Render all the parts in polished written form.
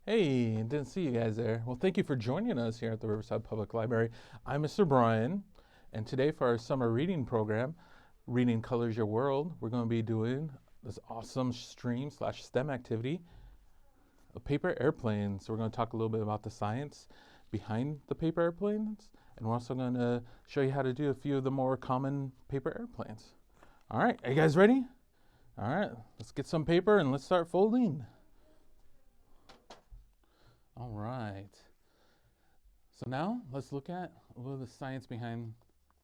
Hey, didn't see you guys there. Well, thank you for joining us here at the Riverside Public Library. I'm Mr. Brian, and today for our summer reading program, Reading Colors Your World, we're going to be doing this awesome stream/STEM activity of paper airplanes. So we're going to talk a little bit about the science behind the paper airplanes, and we're also going to show you how to do a few of the more common paper airplanes. All right, are you guys ready? All right, let's get some paper and let's start folding. All right. So now let's look at a little of the science behind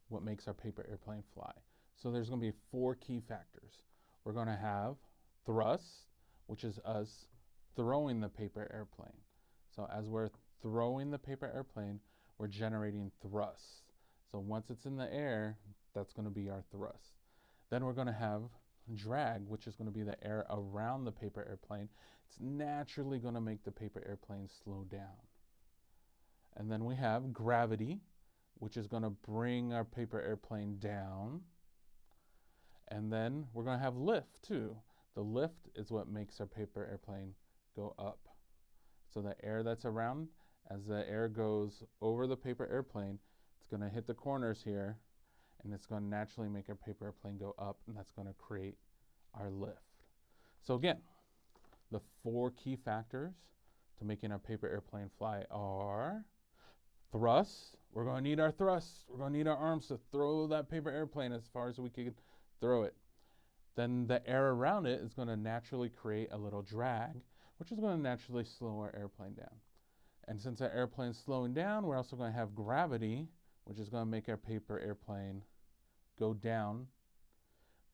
what makes our paper airplane fly. So there's going to be 4 key factors. We're going to have thrust, which is us throwing the paper airplane. So as we're throwing the paper airplane, we're generating thrust. So once it's in the air, that's going to be our thrust. Then we're going to have drag, which is going to be the air around the paper airplane. It's naturally going to make the paper airplane slow down. And then we have gravity, which is going to bring our paper airplane down. And then we're going to have lift too. The lift is what makes our paper airplane go up. So the air that's around, as the air goes over the paper airplane, it's going to hit the corners here, and it's going to naturally make our paper airplane go up, and that's going to create our lift. So again, the 4 key factors to making our paper airplane fly are thrust. We're going to need our thrust. We're going to need our arms to throw that paper airplane as far as we can throw it. Then the air around it is going to naturally create a little drag, which is going to naturally slow our airplane down. And since our airplane is slowing down, we're also going to have gravity, which is going to make our paper airplane go down.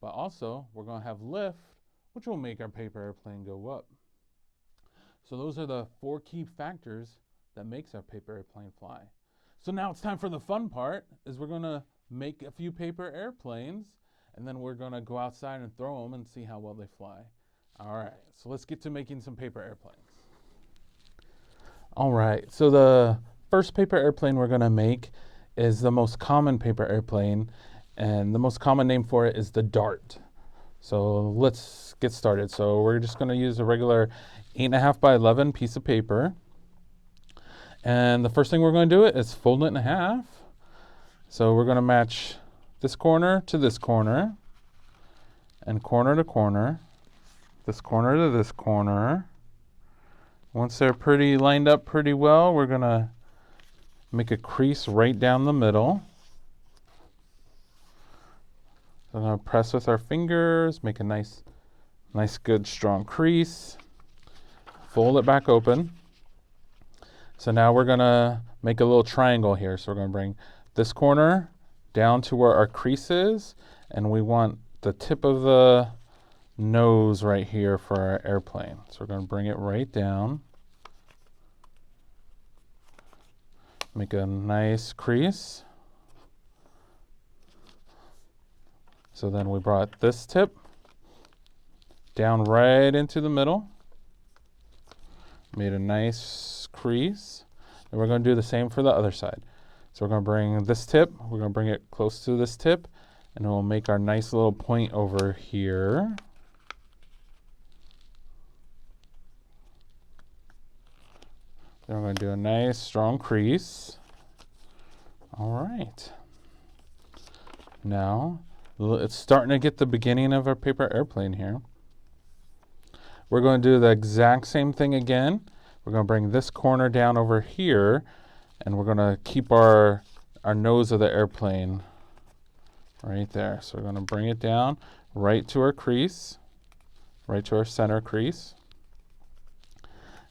But also, we're going to have lift, which will make our paper airplane go up. So those are the 4 key factors that makes our paper airplane fly. So now it's time for the fun part, is we're going to make a few paper airplanes, and then we're going to go outside and throw them and see how well they fly. All right, so let's get to making some paper airplanes. All right, so the first paper airplane we're going to make is the most common paper airplane, and the most common name for it is the Dart. So let's get started. So we're just going to use a regular 8.5 by 11 piece of paper. And the first thing we're going to do is fold it in half. So we're going to match this corner to this corner, and corner to corner, this corner to this corner. Once they're pretty lined up pretty well, we're going to make a crease right down the middle. So I'm going to press with our fingers, make a nice good strong crease. Fold it back open. So now we're going to make a little triangle here. So we're going to bring this corner down to where our crease is, and we want the tip of the nose right here for our airplane. So we're going to bring it right down. Make a nice crease. So then we brought this tip down right into the middle. Made a nice crease. And we're going to do the same for the other side. So we're going to bring this tip, we're going to bring it close to this tip, and we'll make our nice little point over here. Then we're going to do a nice strong crease. All right. Now, it's starting to get the beginning of our paper airplane here. We're going to do the exact same thing again. We're going to bring this corner down over here, and we're going to keep our nose of the airplane right there. So we're going to bring it down right to our crease, right to our center crease.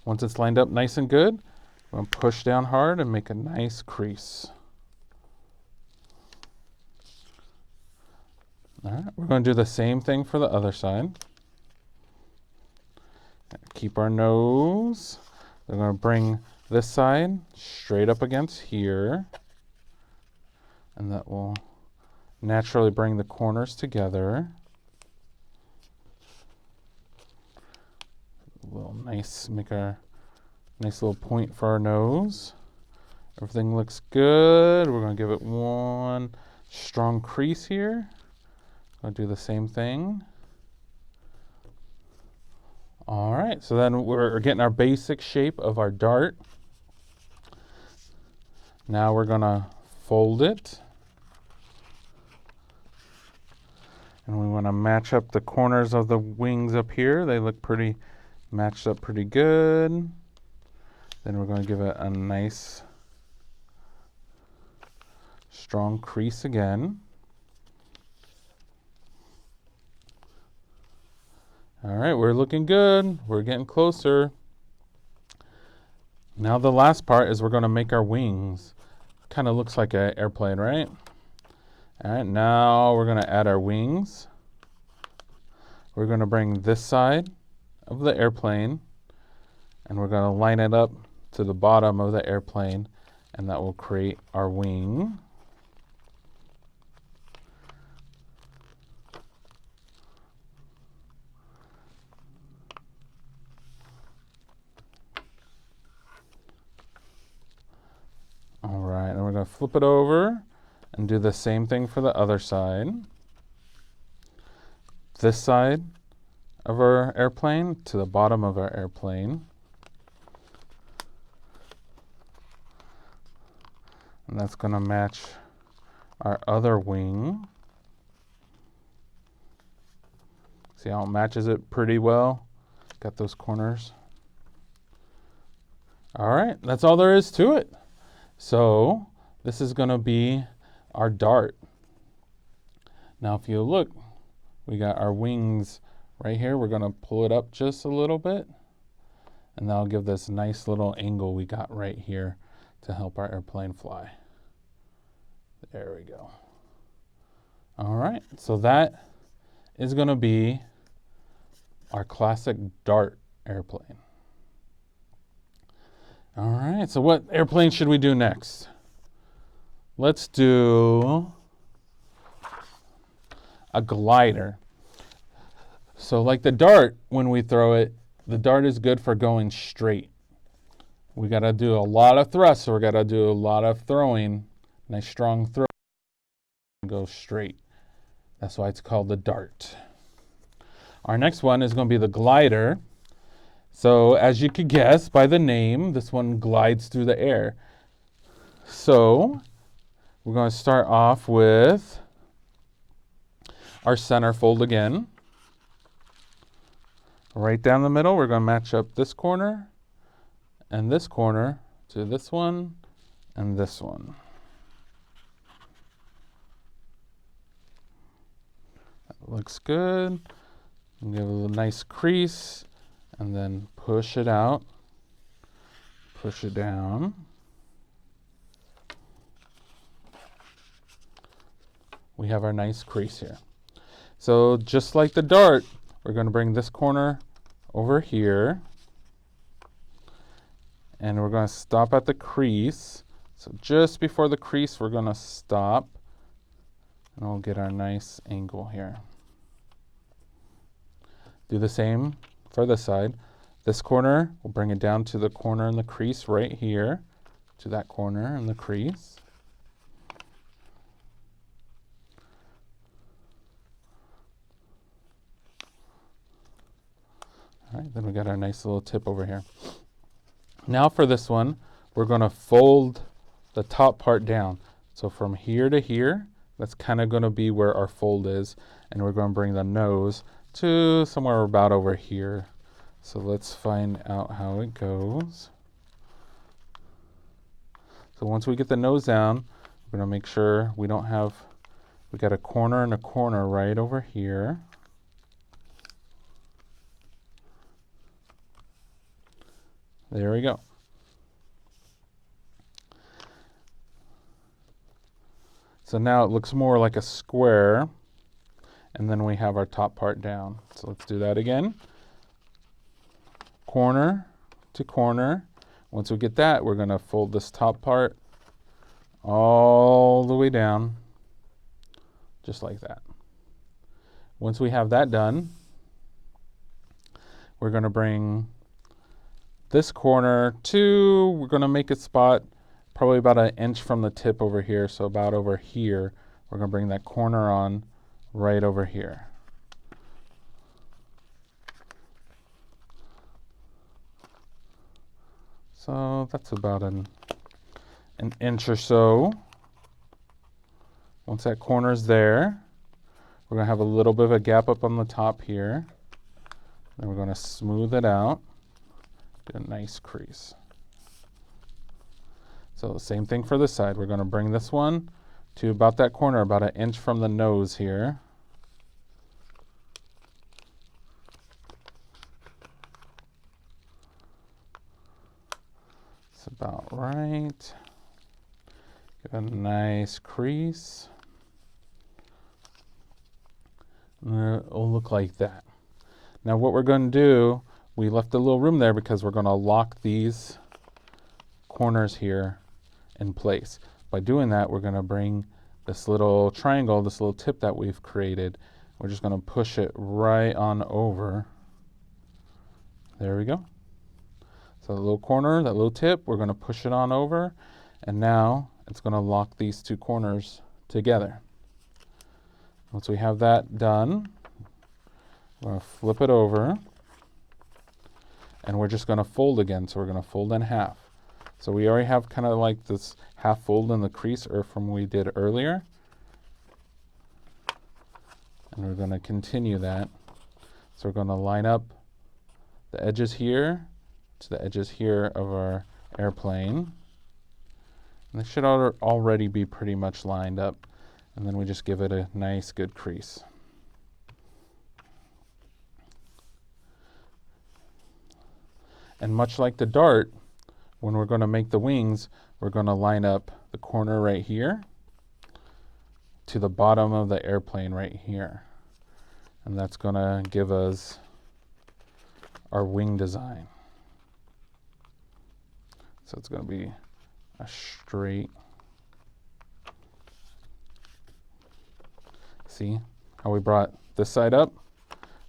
Once it's lined up nice and good, we're going to push down hard and make a nice crease. All right, we're going to do the same thing for the other side. Keep our nose. We're going to bring this side straight up against here, and that will naturally bring the corners together. Make a nice little point for our nose. Everything looks good. We're going to give it one strong crease here. I'll do the same thing. All right, so then we're getting our basic shape of our dart. Now we're gonna fold it. And we wanna match up the corners of the wings up here. They look pretty matched up pretty good. Then we're gonna give it a nice strong crease again. All right, we're looking good. We're getting closer. Now the last part is we're gonna make our wings. Kind of looks like an airplane, right? All right, now we're gonna add our wings. We're gonna bring this side of the airplane and we're gonna line it up to the bottom of the airplane, and that will create our wing. All right, and we're gonna flip it over and do the same thing for the other side. This side of our airplane to the bottom of our airplane. And that's gonna match our other wing. See how it matches it pretty well? Got those corners. All right, that's all there is to it. So this is gonna be our dart. Now if you look, we got our wings right here. We're gonna pull it up just a little bit, and that'll give this nice little angle we got right here to help our airplane fly. There we go. All right, so that is gonna be our classic dart airplane. All right, so what airplane should we do next? Let's do a glider. So like the dart, when we throw it, the dart is good for going straight. We gotta do a lot of thrust, so we gotta do a lot of throwing, nice strong throw, and go straight. That's why it's called the dart. Our next one is gonna be the glider. So as you could guess by the name, this one glides through the air. So we're gonna start off with our center fold again. Right down the middle, we're going to match up this corner and this corner to this one and this one. That looks good. And give it a nice crease and then push it out, push it down. We have our nice crease here. So just like the dart, we're going to bring this corner over here, and we're going to stop at the crease. So just before the crease, we're going to stop, and we'll get our nice angle here. Do the same for this side. This corner, we'll bring it down to the corner in the crease right here, to that corner in the crease. All right, then we got our nice little tip over here. Now for this one, we're going to fold the top part down. So from here to here, that's kind of going to be where our fold is. And we're going to bring the nose to somewhere about over here. So let's find out how it goes. So once we get the nose down, we're going to make sure we don't have, we got a corner and a corner right over here. There we go. So now it looks more like a square, and then we have our top part down. So let's do that again. Corner to corner. Once we get that, we're going to fold this top part all the way down, just like that. Once we have that done, we're going to bring this corner to, we're going to make a spot probably about 1 inch from the tip over here, so about over here. We're going to bring that corner on right over here. So that's about an inch or so. Once that corner's there, we're going to have a little bit of a gap up on the top here. Then we're going to smooth it out, do a nice crease. So the same thing for this side. We're going to bring this one to about that corner, about an inch from the nose here. It's about right. Give a nice crease. And it'll look like that. Now what we're going to do, we left a little room there because we're going to lock these corners here in place. By doing that, we're going to bring this little triangle, this little tip that we've created, we're just going to push it right on over. There we go. So the little corner, that little tip, we're going to push it on over, and now it's going to lock these two corners together. Once we have that done, we're going to flip it over, and we're just going to fold again. So we're going to fold in half. So we already have kind of like this half fold in the crease or from what we did earlier. And we're going to continue that. So we're going to line up the edges here to the edges here of our airplane. And they should already be pretty much lined up. And then we just give it a nice good crease. And much like the dart, when we're going to make the wings, we're going to line up the corner right here to the bottom of the airplane right here. And that's going to give us our wing design. So it's going to be a straight. See how we brought this side up?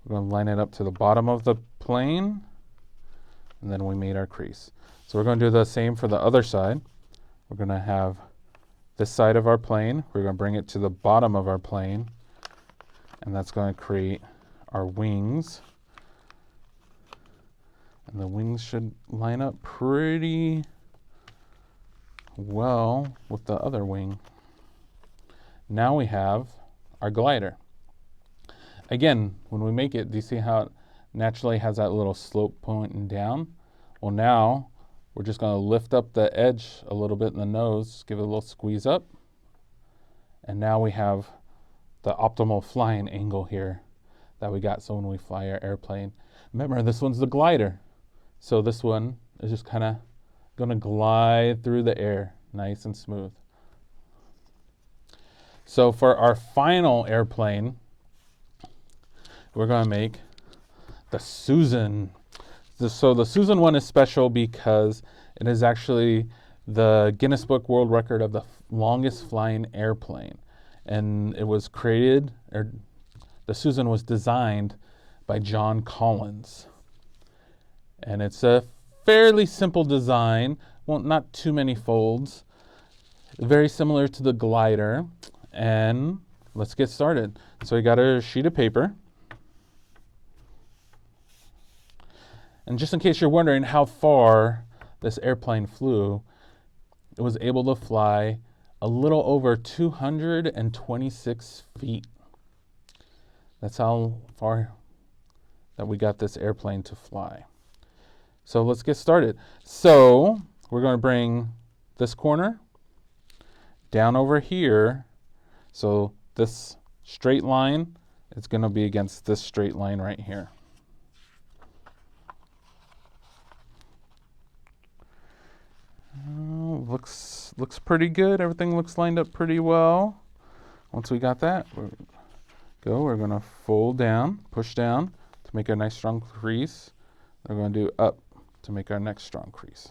We're going to line it up to the bottom of the plane, and then we made our crease. So we're going to do the same for the other side. We're going to have this side of our plane. We're going to bring it to the bottom of our plane, and that's going to create our wings. And the wings should line up pretty well with the other wing. Now we have our glider. Again, when we make it, do you see how it naturally has that little slope pointing down? Well, now we're just going to lift up the edge a little bit in the nose, give it a little squeeze up, and now we have the optimal flying angle here that we got so when we fly our airplane. Remember, this one's the glider. So this one is just kind of going to glide through the air, nice and smooth. So for our final airplane, we're going to make the Susan. So the Susan one is special because it is actually the Guinness Book World Record of the longest flying airplane. And it was created, or the Susan was designed by John Collins. And it's a fairly simple design, well, not too many folds, very similar to the glider. And let's get started. So we got a sheet of paper. And just in case you're wondering how far this airplane flew, it was able to fly a little over 226 feet. That's how far that we got this airplane to fly. So let's get started. So we're going to bring this corner down over here. So this straight line is going to be against this straight line right here. Looks pretty good. Everything looks lined up pretty well. Once we got that, we're going to fold down, push down to make a nice strong crease. We're going to do up to make our next strong crease.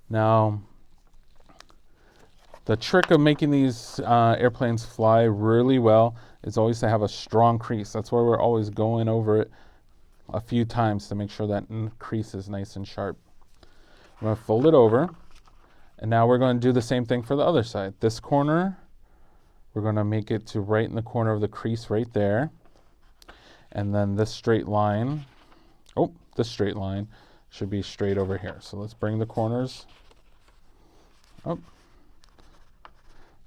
Now, the trick of making these airplanes fly really well is always to have a strong crease. That's why we're always going over it a few times to make sure that crease is nice and sharp. I'm going to fold it over, and now we're going to do the same thing for the other side. This corner, we're going to make it to right in the corner of the crease right there. And then this straight line, Oh, this straight line should be straight over here. So let's bring the corners up.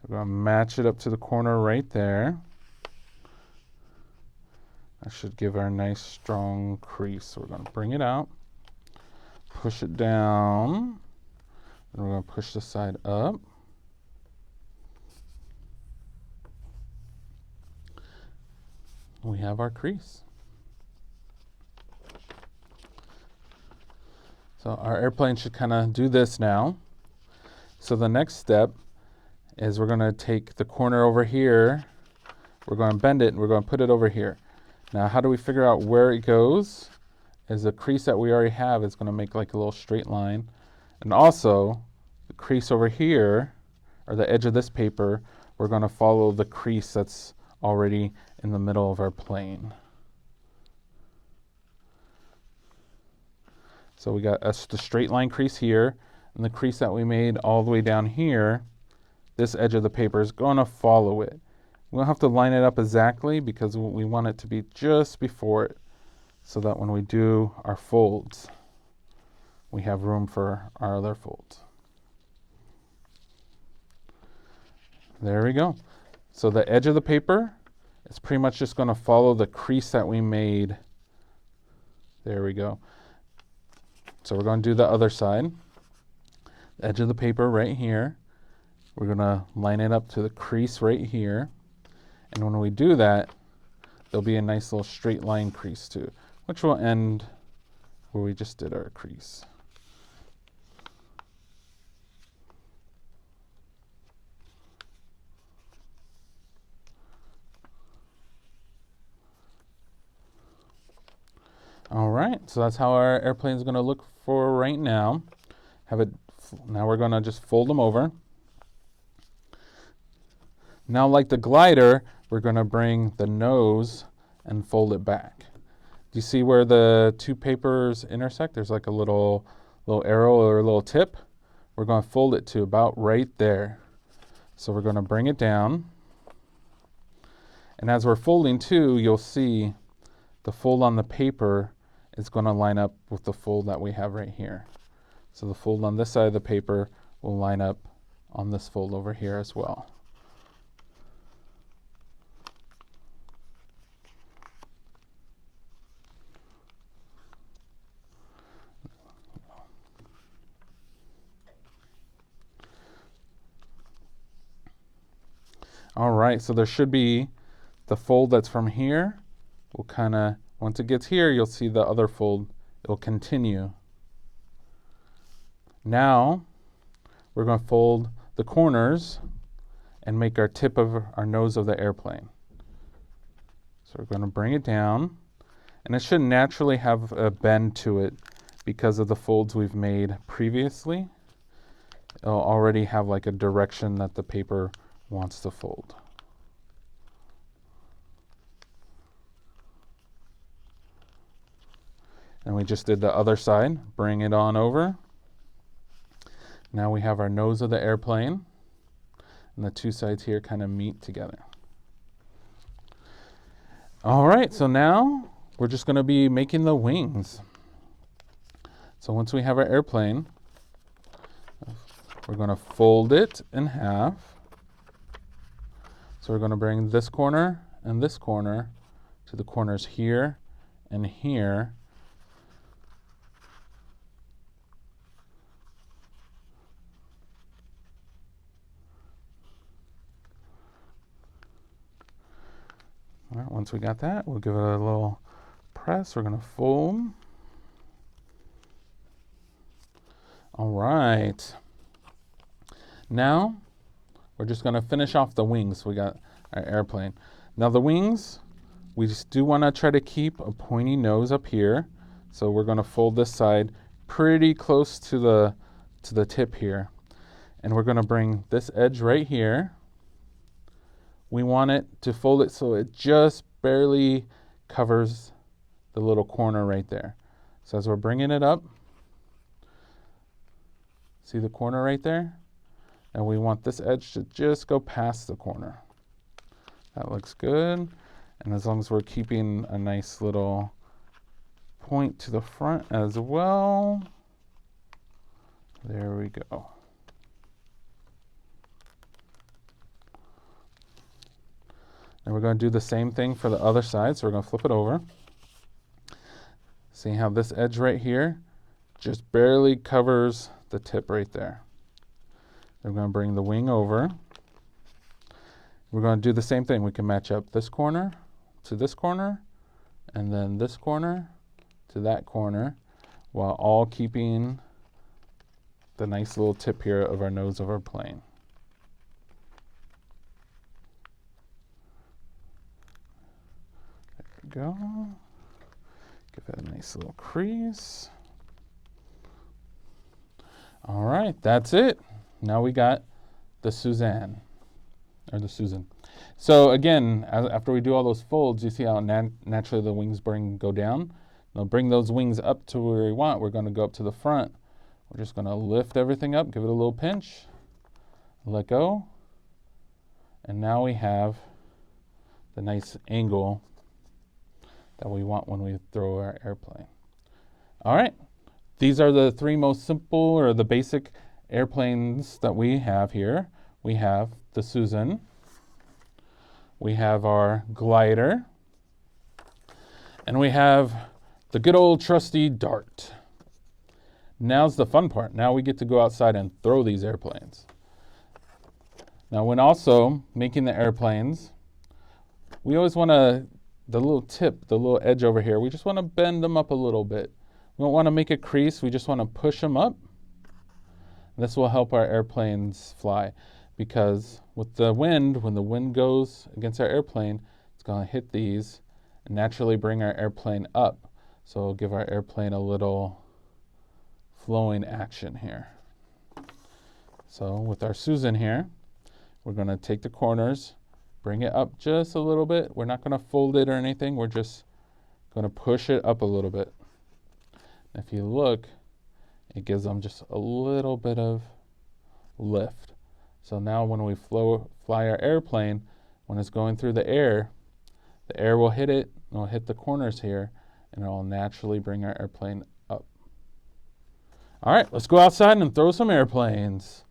We're going to match it up to the corner right there. That should give our nice strong crease. So we're going to bring it out, push it down, and we're going to push the side up. We have our crease. So our airplane should kind of do this now. So the next step is we're going to take the corner over here, we're going to bend it, and we're going to put it over here. Now, how do we figure out where it goes? Is the crease that we already have is going to make like a little straight line. And also, the crease over here, or the edge of this paper, we're going to follow the crease that's already in the middle of our plane. So we got the straight line crease here, and the crease that we made all the way down here, this edge of the paper is going to follow it. We don't have to line it up exactly because we want it to be just before it so that when we do our folds, we have room for our other folds. There we go. So the edge of the paper is pretty much just going to follow the crease that we made. There we go. So we're going to do the other side. The edge of the paper right here. We're going to line it up to the crease right here. And when we do that, there'll be a nice little straight line crease too, which will end where we just did our crease. All right, so that's how our airplane is going to look for right now. Now we're going to just fold them over. Now, like the glider, we're going to bring the nose and fold it back. Do you see where the two papers intersect? There's like a little arrow or a little tip. We're going to fold it to about right there. So we're going to bring it down. And as we're folding too, you'll see the fold on the paper is going to line up with the fold that we have right here. So the fold on this side of the paper will line up on this fold over here as well. All right, so there should be the fold that's from here. We'll kind of, once it gets here, you'll see the other fold. It'll continue. Now, we're going to fold the corners and make our tip of our nose of the airplane. So we're going to bring it down. And it should naturally have a bend to it because of the folds we've made previously. It'll already have like a direction that the paper wants to fold. And we just did the other side. Bring it on over. Now we have our nose of the airplane, and the two sides here kind of meet together. All right, so now we're just going to be making the wings. So once we have our airplane, we're going to fold it in half. So we're going to bring this corner and this corner to the corners here and here. All right, once we got that, we'll give it a little press. We're going to fold. All right. Now, we're just going to finish off the wings. We got our airplane. Now the wings, we just do want to try to keep a pointy nose up here. So we're going to fold this side pretty close to the tip here. And we're going to bring this edge right here. We want it to fold it so it just barely covers the little corner right there. So as we're bringing it up, see the corner right there? And we want this edge to just go past the corner. That looks good. And as long as we're keeping a nice little point to the front as well. There we go. And we're going to do the same thing for the other side. So we're going to flip it over. See how this edge right here just barely covers the tip right there. We're going to bring the wing over. We're going to do the same thing. We can match up this corner to this corner, and then this corner to that corner, while all keeping the nice little tip here of our nose of our plane. There we go. Give it a nice little crease. All right, that's it. Now we got the Suzanne, or the Susan. So again, after we do all those folds, you see how naturally the wings go down? Now bring those wings up to where we want. We're going to go up to the front. We're just going to lift everything up, give it a little pinch, let go, and now we have the nice angle that we want when we throw our airplane. All right, these are the three most simple or the basic airplanes that we have here. We have the Susan, we have our glider, and we have the good old trusty Dart. Now's the fun part. Now we get to go outside and throw these airplanes. Now when also making the airplanes, we always want to, the little tip, the little edge over here, we just want to bend them up a little bit. We don't want to make a crease, we just want to push them up. This will help our airplanes fly, because with the wind, when the wind goes against our airplane, it's going to hit these and naturally bring our airplane up. So it'll give our airplane a little flowing action here. So with our Susan here, we're going to take the corners, bring it up just a little bit. We're not going to fold it or anything. We're just going to push it up a little bit. If you look, it gives them just a little bit of lift. So now when we fly our airplane, when it's going through the air will hit it, it'll hit the corners here, and it'll naturally bring our airplane up. All right, let's go outside and throw some airplanes.